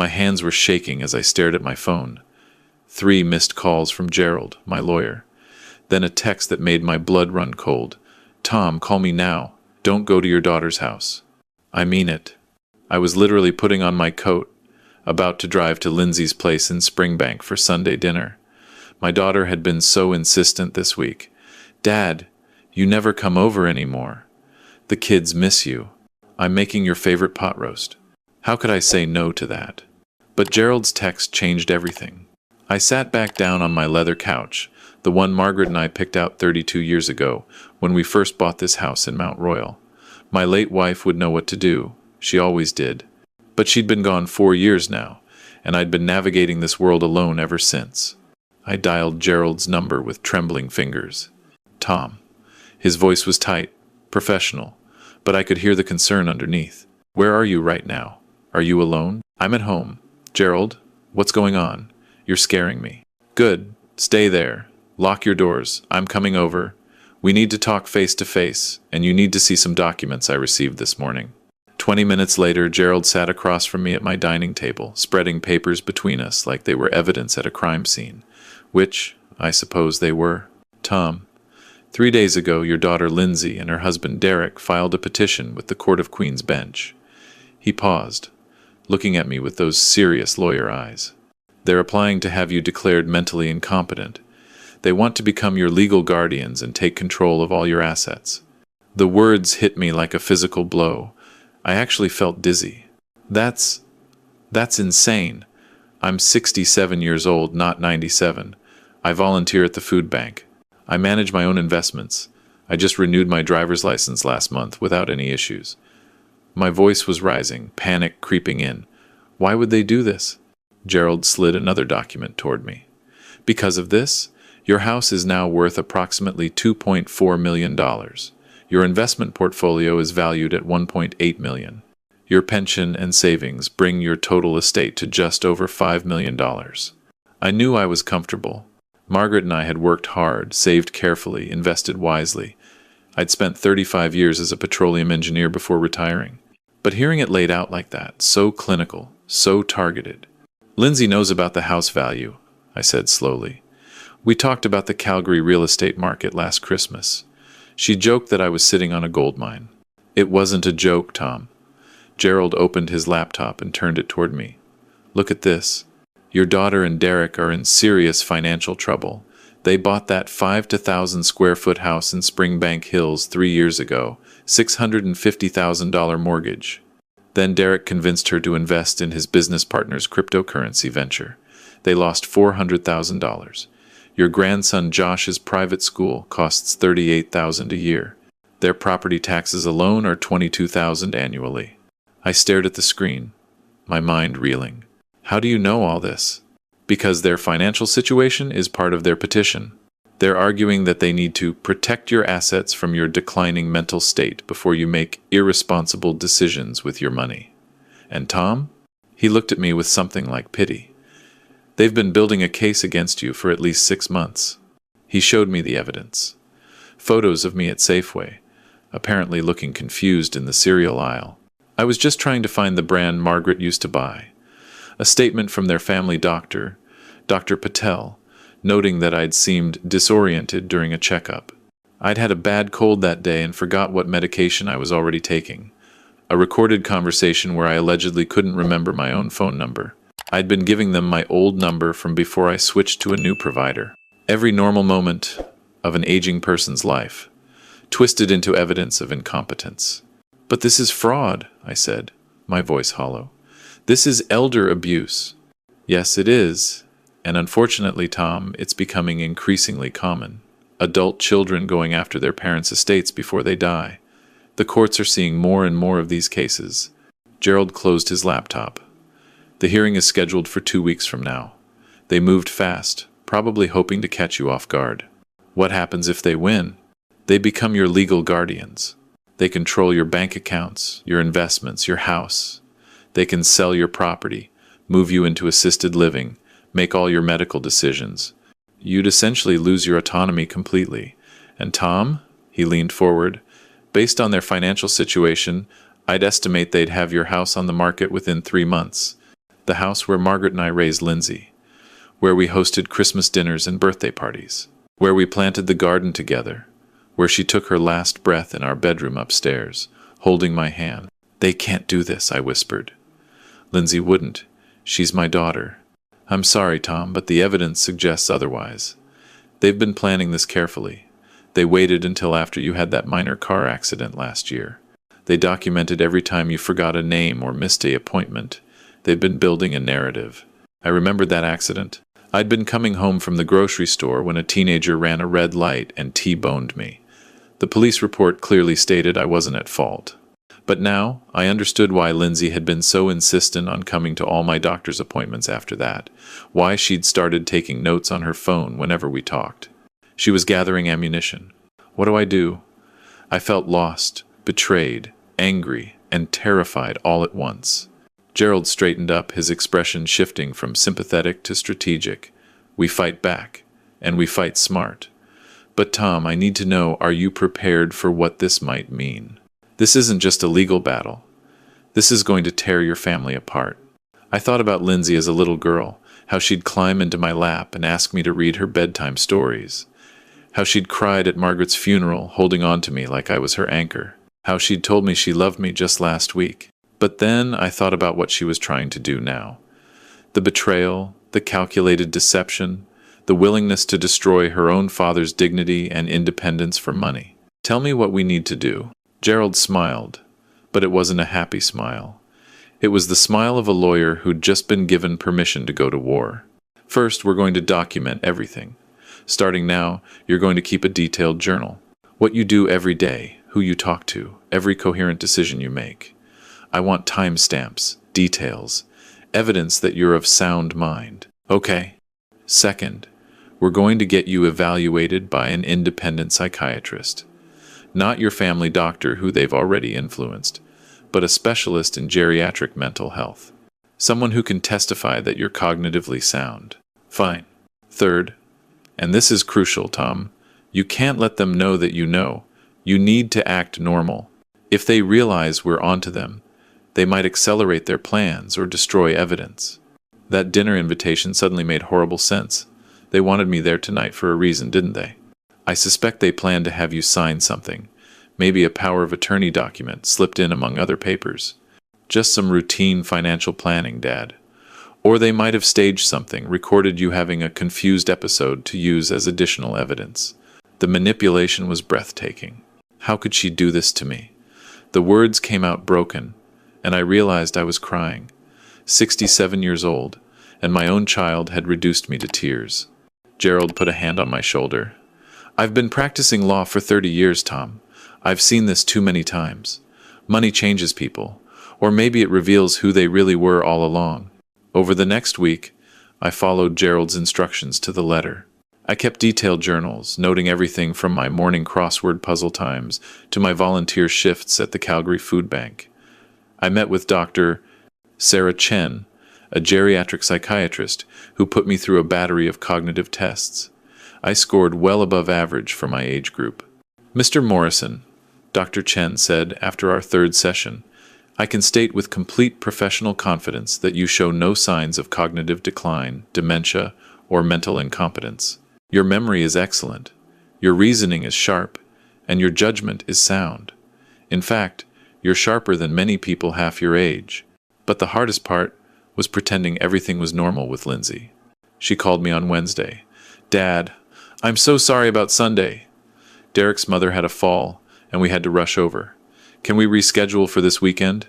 My hands were shaking as I stared at my phone. 3 missed calls from Gerald, my lawyer. Then a text that made my blood run cold. "Tom, call me now. Don't go to your daughter's house." I mean it. I was literally putting on my coat, about to drive to Lindsay's place in Springbank for Sunday dinner. My daughter had been so insistent this week. "Dad, you never come over anymore. The kids miss you. I'm making your favorite pot roast." How could I say no to that? But Gerald's text changed everything. I sat back down on my leather couch, the one Margaret and I picked out 32 years ago, when we first bought this house in Mount Royal. My late wife would know what to do. She always did. But she'd been gone 4 years now, and I'd been navigating this world alone ever since. I dialed Gerald's number with trembling fingers. "Tom." His voice was tight, professional, but I could hear the concern underneath. "Where are you right now? Are you alone?" "I'm at home." "Gerald, what's going on? You're scaring me." "Good. Stay there. Lock your doors. I'm coming over. We need to talk face to face, and you need to see some documents I received this morning." 20 minutes later, Gerald sat across from me at my dining table, spreading papers between us like they were evidence at a crime scene, which, I suppose they were. "Tom, 3 days ago your daughter Lindsay and her husband Derek filed a petition with the Court of Queen's Bench." He paused, looking at me with those serious lawyer eyes. "They're applying to have you declared mentally incompetent. They want to become your legal guardians and take control of all your assets." The words hit me like a physical blow. I actually felt dizzy. That's insane. I'm 67 years old, not 97. I volunteer at the food bank. I manage my own investments. I just renewed my driver's license last month without any issues. My voice was rising, panic creeping in. Why would they do this? Gerald slid another document toward me. "Because of this, your house is now worth approximately $2.4 million. Your investment portfolio is valued at $1.8 million. Your pension and savings bring your total estate to just over $5 million. I knew I was comfortable. Margaret and I had worked hard, saved carefully, invested wisely. I'd spent 35 years as a petroleum engineer before retiring. But hearing it laid out like that, so clinical, so targeted. "Lindsay knows about the house value," I said slowly. "We talked about the Calgary real estate market last Christmas. She joked that I was sitting on a gold mine." "It wasn't a joke, Tom." Gerald opened his laptop and turned it toward me. "Look at this. Your daughter and Derek are in serious financial trouble. They bought that 5 to 1,000 square foot house in Springbank Hills 3 years ago, $650,000 mortgage. Then Derek convinced her to invest in his business partner's cryptocurrency venture. They lost $400,000. Your grandson Josh's private school costs $38,000 a year. Their property taxes alone are $22,000 annually." I stared at the screen, my mind reeling. "How do you know all this?" "Because their financial situation is part of their petition. They're arguing that they need to protect your assets from your declining mental state before you make irresponsible decisions with your money. And Tom?" He looked at me with something like pity. "They've been building a case against you for at least 6 months. He showed me the evidence. Photos of me at Safeway, apparently looking confused in the cereal aisle. I was just trying to find the brand Margaret used to buy. A statement from their family doctor, Dr. Patel, noting that I'd seemed disoriented during a checkup. I'd had a bad cold that day and forgot what medication I was already taking. A recorded conversation where I allegedly couldn't remember my own phone number. I'd been giving them my old number from before I switched to a new provider. Every normal moment of an aging person's life, twisted into evidence of incompetence. "But this is fraud," I said, my voice hollow. "This is elder abuse." "Yes, it is. And unfortunately, Tom, it's becoming increasingly common. Adult children going after their parents' estates before they die. The courts are seeing more and more of these cases." Gerald closed his laptop. "The hearing is scheduled for 2 weeks from now. They moved fast, probably hoping to catch you off guard. What happens if they win? They become your legal guardians. They control your bank accounts, your investments, your house. They can sell your property, move you into assisted living, make all your medical decisions. You'd essentially lose your autonomy completely. And Tom," he leaned forward, "based on their financial situation, I'd estimate they'd have your house on the market within 3 months. The house where Margaret and I raised Lindsay, where we hosted Christmas dinners and birthday parties, where we planted the garden together, where she took her last breath in our bedroom upstairs, holding my hand. "They can't do this," I whispered. "Lindsay wouldn't. She's my daughter." "I'm sorry, Tom, but the evidence suggests otherwise. They've been planning this carefully. They waited until after you had that minor car accident last year. They documented every time you forgot a name or missed an appointment. They've been building a narrative." I remembered that accident. I'd been coming home from the grocery store when a teenager ran a red light and T-boned me. The police report clearly stated I wasn't at fault. But now, I understood why Lindsay had been so insistent on coming to all my doctor's appointments after that, why she'd started taking notes on her phone whenever we talked. She was gathering ammunition. What do I do? I felt lost, betrayed, angry, and terrified all at once. Gerald straightened up, his expression shifting from sympathetic to strategic. "We fight back, and we fight smart. But Tom, I need to know, are you prepared for what this might mean? This isn't just a legal battle. This is going to tear your family apart." I thought about Lindsay as a little girl, how she'd climb into my lap and ask me to read her bedtime stories, how she'd cried at Margaret's funeral, holding on to me like I was her anchor, how she'd told me she loved me just last week. But then I thought about what she was trying to do now. The betrayal, the calculated deception, the willingness to destroy her own father's dignity and independence for money. "Tell me what we need to do." Gerald smiled, but it wasn't a happy smile. It was the smile of a lawyer who'd just been given permission to go to war. "First, we're going to document everything. Starting now, you're going to keep a detailed journal. What you do every day, who you talk to, every coherent decision you make. I want timestamps, details, evidence that you're of sound mind." "Okay." "Second, we're going to get you evaluated by an independent psychiatrist. Not your family doctor who they've already influenced, but a specialist in geriatric mental health. Someone who can testify that you're cognitively sound." "Fine." "Third, and this is crucial, Tom, you can't let them know that you know. You need to act normal. If they realize we're onto them, they might accelerate their plans or destroy evidence." That dinner invitation suddenly made horrible sense. They wanted me there tonight for a reason, didn't they? "I suspect they planned to have you sign something, maybe a power of attorney document slipped in among other papers. Just some routine financial planning, Dad. Or they might have staged something, recorded you having a confused episode to use as additional evidence." The manipulation was breathtaking. How could she do this to me? The words came out broken, and I realized I was crying. 67 years old, and my own child had reduced me to tears. Gerald put a hand on my shoulder. "I've been practicing law for 30 years, Tom. I've seen this too many times. Money changes people, or maybe it reveals who they really were all along." Over the next week, I followed Gerald's instructions to the letter. I kept detailed journals, noting everything from my morning crossword puzzle times to my volunteer shifts at the Calgary Food Bank. I met with Dr. Sarah Chen, a geriatric psychiatrist, who put me through a battery of cognitive tests. I scored well above average for my age group. "Mr. Morrison," Dr. Chen said after our third session, "I can state with complete professional confidence that you show no signs of cognitive decline, dementia, or mental incompetence. Your memory is excellent, your reasoning is sharp, and your judgment is sound. In fact, you're sharper than many people half your age." But the hardest part was pretending everything was normal with Lindsay. She called me on Wednesday. "Dad, I'm so sorry about Sunday. Derek's mother had a fall, and we had to rush over. Can we reschedule for this weekend?"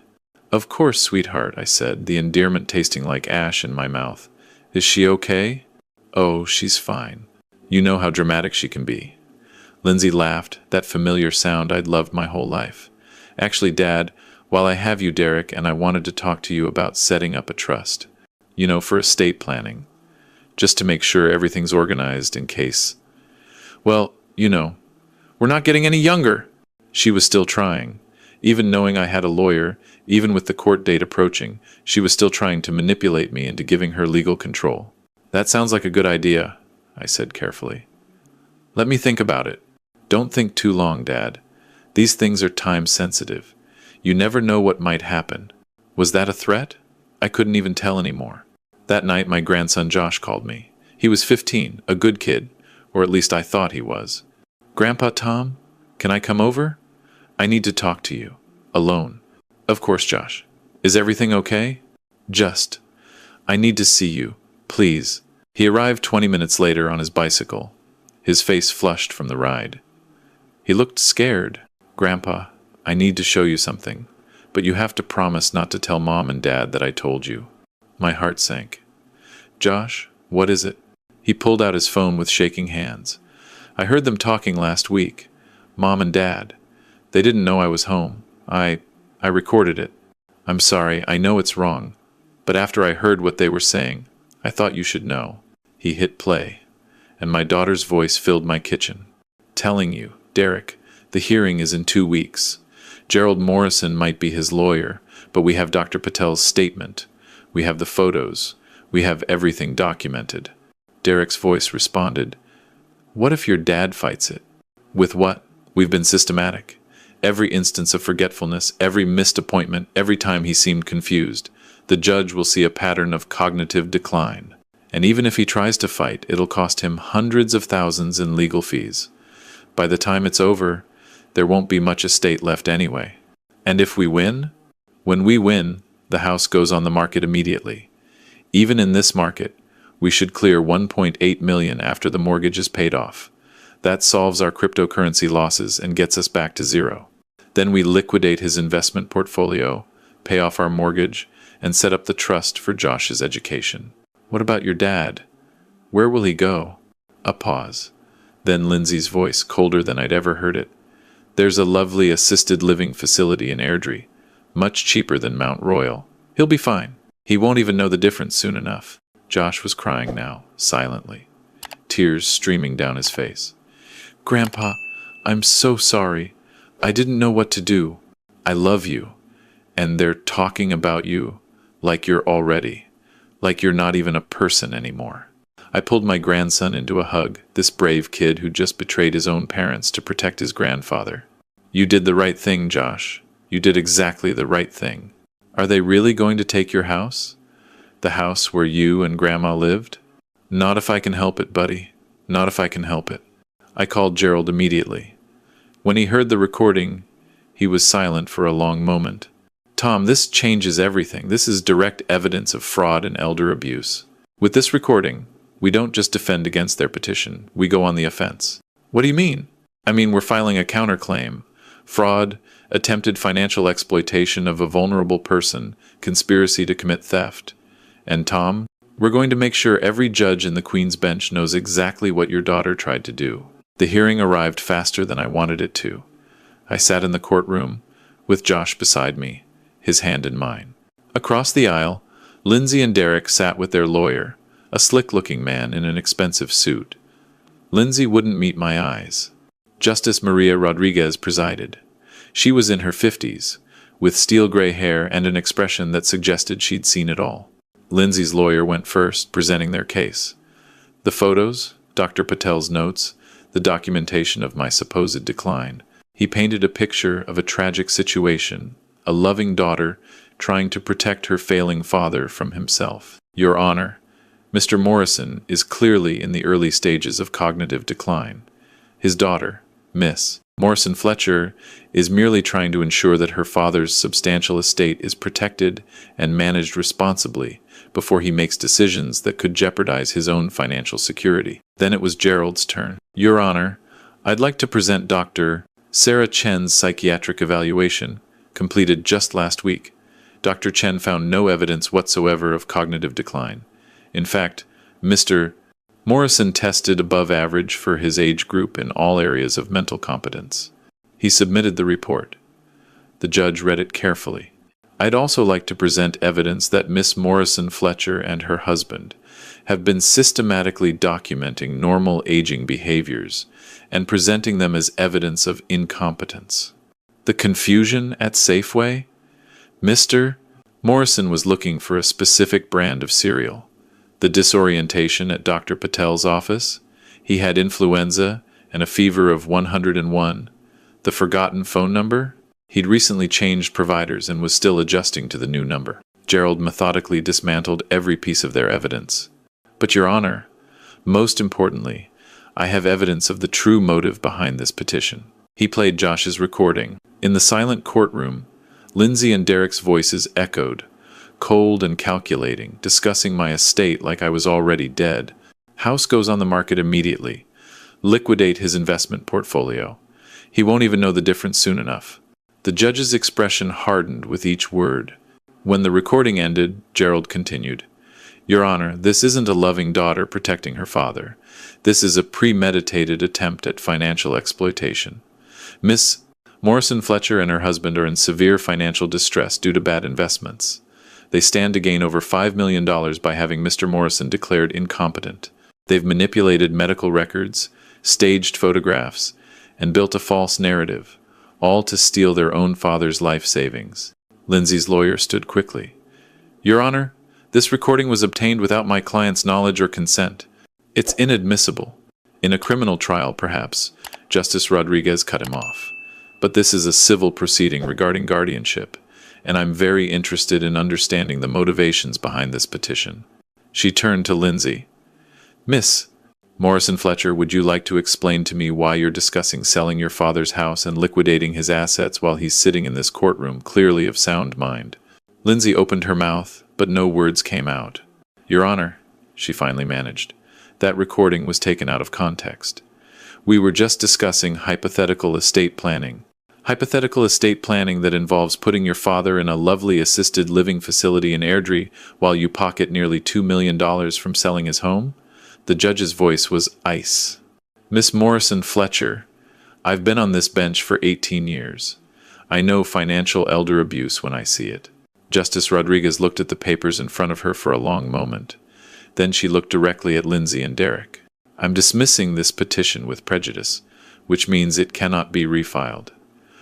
"Of course, sweetheart," I said, the endearment tasting like ash in my mouth. "Is she okay?" "Oh, she's fine. You know how dramatic she can be." Lindsay laughed, that familiar sound I'd loved my whole life. "Actually, Dad, while I have you, Derek, and I wanted to talk to you about setting up a trust. You know, for estate planning. Just to make sure everything's organized in case. Well, you know, we're not getting any younger." She was still trying. Even knowing I had a lawyer, even with the court date approaching, she was still trying to manipulate me into giving her legal control. "That sounds like a good idea," I said carefully. "Let me think about it." "Don't think too long, Dad. These things are time sensitive. You never know what might happen." "Was that a threat?" I couldn't even tell anymore. That night, my grandson Josh called me. He was 15, a good kid, or at least I thought he was. Grandpa Tom, can I come over? I need to talk to you. Alone. Of course, Josh. Is everything okay? I need to see you. Please. He arrived 20 minutes later on his bicycle, his face flushed from the ride. He looked scared. Grandpa, I need to show you something, but you have to promise not to tell Mom and Dad that I told you. My heart sank. Josh, what is it? He pulled out his phone with shaking hands. I heard them talking last week. Mom and Dad. They didn't know I was home. I recorded it. I'm sorry, I know it's wrong. But after I heard what they were saying, I thought you should know. He hit play, and my daughter's voice filled my kitchen. Telling you, Derek, the hearing is in 2 weeks. Gerald Morrison might be his lawyer, but we have Dr. Patel's statement. We have the photos. We have everything documented. Derek's voice responded, What if your dad fights it? With what? We've been systematic. Every instance of forgetfulness, every missed appointment, every time he seemed confused, the judge will see a pattern of cognitive decline. And even if he tries to fight, it'll cost him hundreds of thousands in legal fees. By the time it's over, there won't be much estate left anyway. And if we win? When we win, the house goes on the market immediately. Even in this market, we should clear $1.8 million after the mortgage is paid off. That solves our cryptocurrency losses and gets us back to zero. Then we liquidate his investment portfolio, pay off our mortgage, and set up the trust for Josh's education. What about your dad? Where will he go? A pause. Then Lindsay's voice, colder than I'd ever heard it. There's a lovely assisted living facility in Airdrie, much cheaper than Mount Royal. He'll be fine. He won't even know the difference soon enough. Josh was crying now, silently, tears streaming down his face. Grandpa, I'm so sorry. I didn't know what to do. I love you. And they're talking about you like you're not even a person anymore. I pulled my grandson into a hug, this brave kid who just betrayed his own parents to protect his grandfather. You did the right thing, Josh. You did exactly the right thing. Are they really going to take your house? The house where you and Grandma lived? Not if I can help it, buddy. Not if I can help it. I called Gerald immediately. When he heard the recording, he was silent for a long moment. Tom, this changes everything. This is direct evidence of fraud and elder abuse. With this recording, we don't just defend against their petition. We go on the offense. What do you mean? I mean, we're filing a counterclaim. Fraud, attempted financial exploitation of a vulnerable person, conspiracy to commit theft. And Tom, we're going to make sure every judge in the Queen's Bench knows exactly what your daughter tried to do. The hearing arrived faster than I wanted it to. I sat in the courtroom, with Josh beside me, his hand in mine. Across the aisle, Lindsay and Derek sat with their lawyer, a slick-looking man in an expensive suit. Lindsay wouldn't meet my eyes. Justice Maria Rodriguez presided. She was in her 50s, with steel-gray hair and an expression that suggested she'd seen it all. Lindsay's lawyer went first, presenting their case. The photos, Dr. Patel's notes, the documentation of my supposed decline. He painted a picture of a tragic situation, a loving daughter trying to protect her failing father from himself. Your Honor, Mr. Morrison is clearly in the early stages of cognitive decline. His daughter, Miss Morrison Fletcher, is merely trying to ensure that her father's substantial estate is protected and managed responsibly before he makes decisions that could jeopardize his own financial security. Then it was Gerald's turn. Your Honor, I'd like to present Dr. Sarah Chen's psychiatric evaluation, completed just last week. Dr. Chen found no evidence whatsoever of cognitive decline. In fact, Mr. Morrison tested above average for his age group in all areas of mental competence. He submitted the report. The judge read it carefully. I'd also like to present evidence that Miss Morrison Fletcher and her husband have been systematically documenting normal aging behaviors and presenting them as evidence of incompetence. The confusion at Safeway? Mr. Morrison was looking for a specific brand of cereal. The disorientation at Dr. Patel's office? He had influenza and a fever of 101. The forgotten phone number? He'd recently changed providers and was still adjusting to the new number. Gerald methodically dismantled every piece of their evidence. But, Your Honor, most importantly, I have evidence of the true motive behind this petition. He played Josh's recording. In the silent courtroom, Lindsay and Derek's voices echoed, cold and calculating, discussing my estate like I was already dead. House goes on the market immediately. Liquidate his investment portfolio. He won't even know the difference soon enough. The judge's expression hardened with each word. When the recording ended, Gerald continued, Your Honor, this isn't a loving daughter protecting her father. This is a premeditated attempt at financial exploitation. Miss Morrison Fletcher and her husband are in severe financial distress due to bad investments. They stand to gain over $5 million by having Mr. Morrison declared incompetent. They've manipulated medical records, staged photographs, and built a false narrative, all to steal their own father's life savings. Lindsay's lawyer stood quickly. Your Honor, this recording was obtained without my client's knowledge or consent. It's inadmissible. In a criminal trial, perhaps, Justice Rodriguez cut him off. But this is a civil proceeding regarding guardianship, and I'm very interested in understanding the motivations behind this petition. She turned to Lindsay. Miss Morrison Fletcher, would you like to explain to me why you're discussing selling your father's house and liquidating his assets while he's sitting in this courtroom, clearly of sound mind? Lindsay opened her mouth, but no words came out. Your Honor, she finally managed, that recording was taken out of context. We were just discussing hypothetical estate planning. Hypothetical estate planning that involves putting your father in a lovely assisted living facility in Airdrie while you pocket nearly $2 million from selling his home? The judge's voice was ice. Miss Morrison Fletcher, I've been on this bench for 18 years. I know financial elder abuse when I see it. Justice Rodriguez looked at the papers in front of her for a long moment. Then she looked directly at Lindsay and Derek. I'm dismissing this petition with prejudice, which means it cannot be refiled.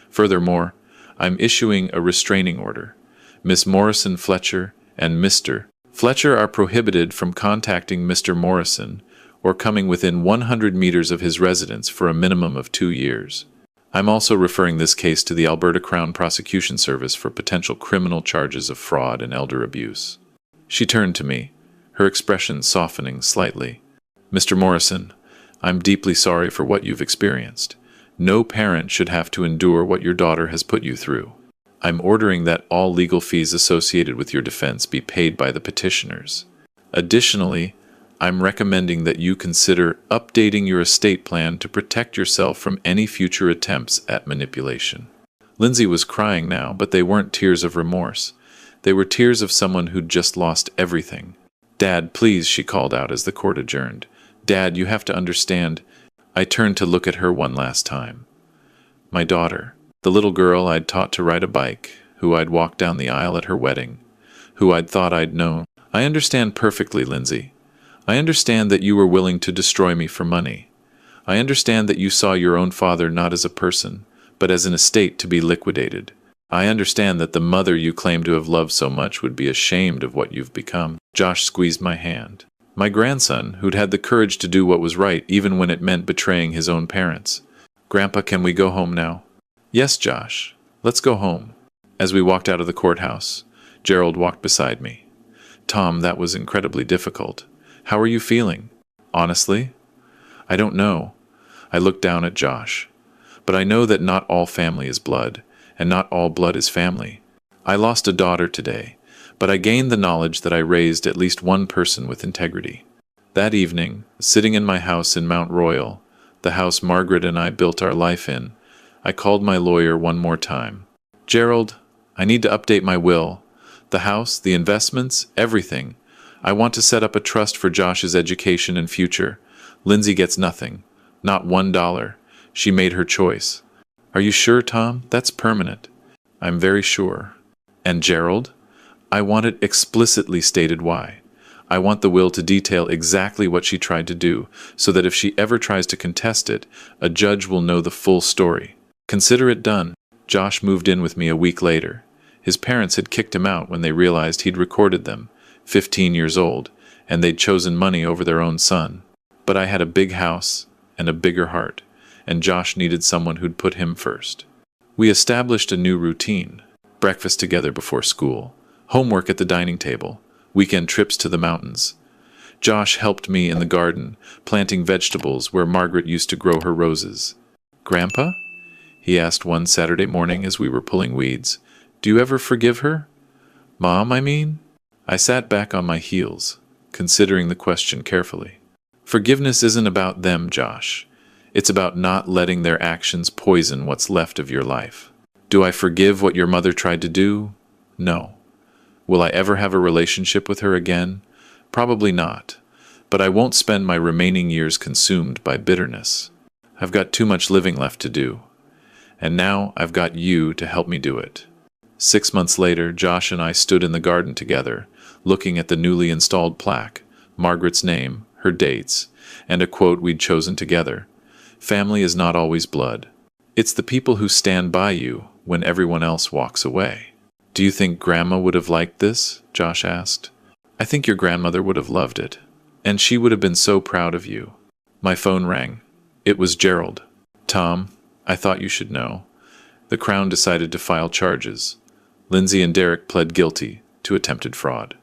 Furthermore, I'm issuing a restraining order. Miss Morrison Fletcher and Mr. Fletcher are prohibited from contacting Mr. Morrison or coming within 100 meters of his residence for a minimum of 2 years. I'm also referring this case to the Alberta Crown Prosecution Service for potential criminal charges of fraud and elder abuse. She turned to me, her expression softening slightly. Mr. Morrison, I'm deeply sorry for what you've experienced. No parent should have to endure what your daughter has put you through. I'm ordering that all legal fees associated with your defense be paid by the petitioners. Additionally, I'm recommending that you consider updating your estate plan to protect yourself from any future attempts at manipulation. Lindsay was crying now, but they weren't tears of remorse. They were tears of someone who'd just lost everything. Dad, please, she called out as the court adjourned. Dad, you have to understand. I turned to look at her one last time. My daughter, the little girl I'd taught to ride a bike, who I'd walked down the aisle at her wedding, who I'd thought I'd known. I understand perfectly, Lindsay. I understand that you were willing to destroy me for money. I understand that you saw your own father not as a person, but as an estate to be liquidated. I understand that the mother you claim to have loved so much would be ashamed of what you've become. Josh squeezed my hand. My grandson, who'd had the courage to do what was right even when it meant betraying his own parents. Grandpa, can we go home now? Yes, Josh. Let's go home. As we walked out of the courthouse, Gerald walked beside me. Tom, that was incredibly difficult. How are you feeling? Honestly? I don't know. I looked down at Josh. But I know that not all family is blood, and not all blood is family. I lost a daughter today, but I gained the knowledge that I raised at least one person with integrity. That evening, sitting in my house in Mount Royal, the house Margaret and I built our life in, I called my lawyer one more time. Gerald, I need to update my will. The house, the investments, everything. I want to set up a trust for Josh's education and future. Lindsay gets nothing. Not $1. She made her choice. Are you sure, Tom? That's permanent. I'm very sure. And Gerald? I want it explicitly stated why. I want the will to detail exactly what she tried to do, so that if she ever tries to contest it, a judge will know the full story. Consider it done. Josh moved in with me a week later. His parents had kicked him out when they realized he'd recorded them, 15 years old, and they'd chosen money over their own son. But I had a big house and a bigger heart, and Josh needed someone who'd put him first. We established a new routine: breakfast together before school, Homework at the dining table. Weekend trips to the mountains. Josh helped me in the garden, planting vegetables where Margaret used to grow her roses. Grandpa? He asked one Saturday morning as we were pulling weeds. Do you ever forgive her? Mom, I mean? I sat back on my heels, considering the question carefully. Forgiveness isn't about them, Josh. It's about not letting their actions poison what's left of your life. Do I forgive what your mother tried to do? No. Will I ever have a relationship with her again? Probably not. But I won't spend my remaining years consumed by bitterness. I've got too much living left to do. And now I've got you to help me do it. 6 months later, Josh and I stood in the garden together, looking at the newly installed plaque, Margaret's name, her dates, and a quote we'd chosen together. Family is not always blood. It's the people who stand by you when everyone else walks away. Do you think Grandma would have liked this? Josh asked. I think your grandmother would have loved it, and she would have been so proud of you. My phone rang. It was Gerald. Tom, I thought you should know. The Crown decided to file charges. Lindsay and Derek pled guilty to attempted fraud.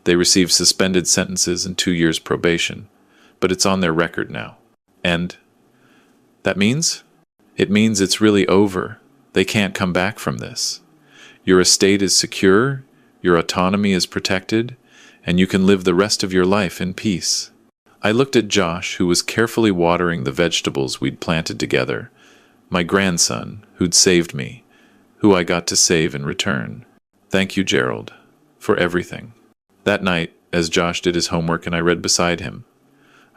They received suspended sentences and 2 years probation, but it's on their record now. And that means? It means it's really over. They can't come back from this. Your estate is secure, your autonomy is protected, and you can live the rest of your life in peace. I looked at Josh, who was carefully watering the vegetables we'd planted together, my grandson, who'd saved me, who I got to save in return. Thank you, Gerald, for everything. That night, as Josh did his homework and I read beside him,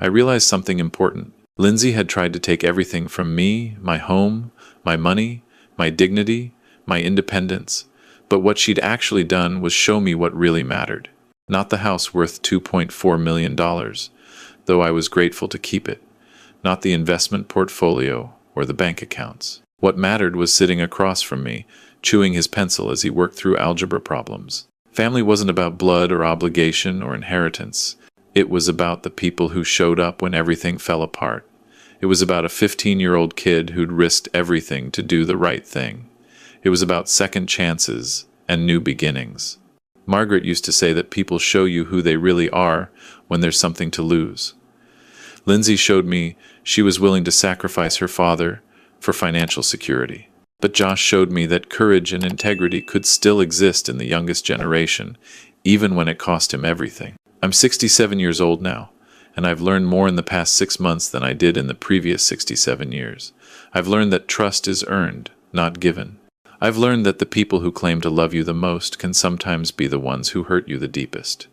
I realized something important. Lindsay had tried to take everything from me, my home, my money, my dignity, my independence, but what she'd actually done was show me what really mattered. Not the house worth $2.4 million, though I was grateful to keep it. Not the investment portfolio or the bank accounts. What mattered was sitting across from me, chewing his pencil as he worked through algebra problems. Family wasn't about blood or obligation or inheritance. It was about the people who showed up when everything fell apart. It was about a 15-year-old kid who'd risked everything to do the right thing. It was about second chances and new beginnings. Margaret used to say that people show you who they really are when there's something to lose. Lindsay showed me she was willing to sacrifice her father for financial security. But Josh showed me that courage and integrity could still exist in the youngest generation, even when it cost him everything. I'm 67 years old now, and I've learned more in the past 6 months than I did in the previous 67 years. I've learned that trust is earned, not given. I've learned that the people who claim to love you the most can sometimes be the ones who hurt you the deepest.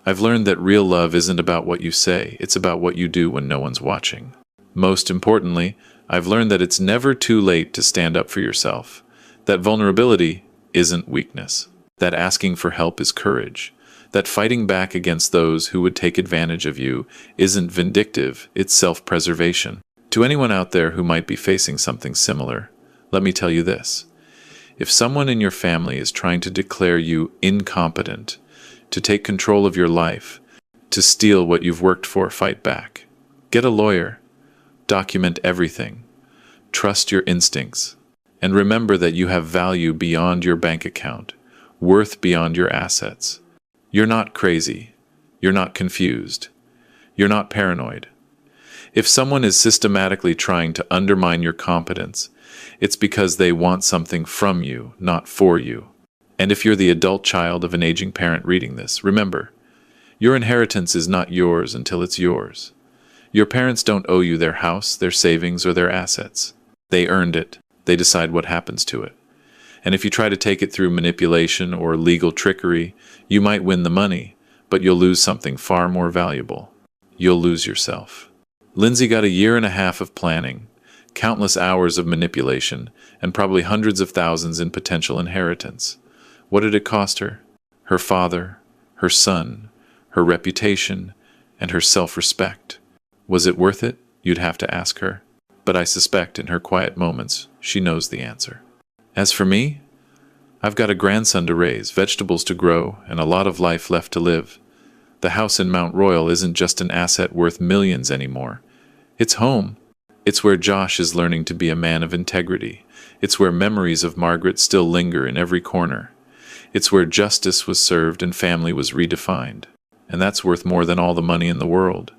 I've learned that real love isn't about what you say, it's about what you do when no one's watching. Most importantly, I've learned that it's never too late to stand up for yourself, that vulnerability isn't weakness, that asking for help is courage, that fighting back against those who would take advantage of you isn't vindictive, it's self-preservation. To anyone out there who might be facing something similar, let me tell you this. If someone in your family is trying to declare you incompetent, to take control of your life, to steal what you've worked for, fight back. Get a lawyer. Document everything. Trust your instincts. And remember that you have value beyond your bank account, worth beyond your assets. You're not crazy. You're not confused. You're not paranoid. If someone is systematically trying to undermine your competence, it's because they want something from you, not for you. And if you're the adult child of an aging parent reading this, remember, your inheritance is not yours until it's yours. Your parents don't owe you their house, their savings, or their assets. They earned it. They decide what happens to it. And if you try to take it through manipulation or legal trickery, you might win the money, but you'll lose something far more valuable. You'll lose yourself. Lindsay got a year and a half of planning, countless hours of manipulation, and probably hundreds of thousands in potential inheritance. What did it cost her? Her father, her son, her reputation, and her self-respect. Was it worth it? You'd have to ask her. But I suspect in her quiet moments, she knows the answer. As for me, I've got a grandson to raise, vegetables to grow, and a lot of life left to live. The house in Mount Royal isn't just an asset worth millions anymore. It's home. It's where Josh is learning to be a man of integrity. It's where memories of Margaret still linger in every corner. It's where justice was served and family was redefined. And that's worth more than all the money in the world.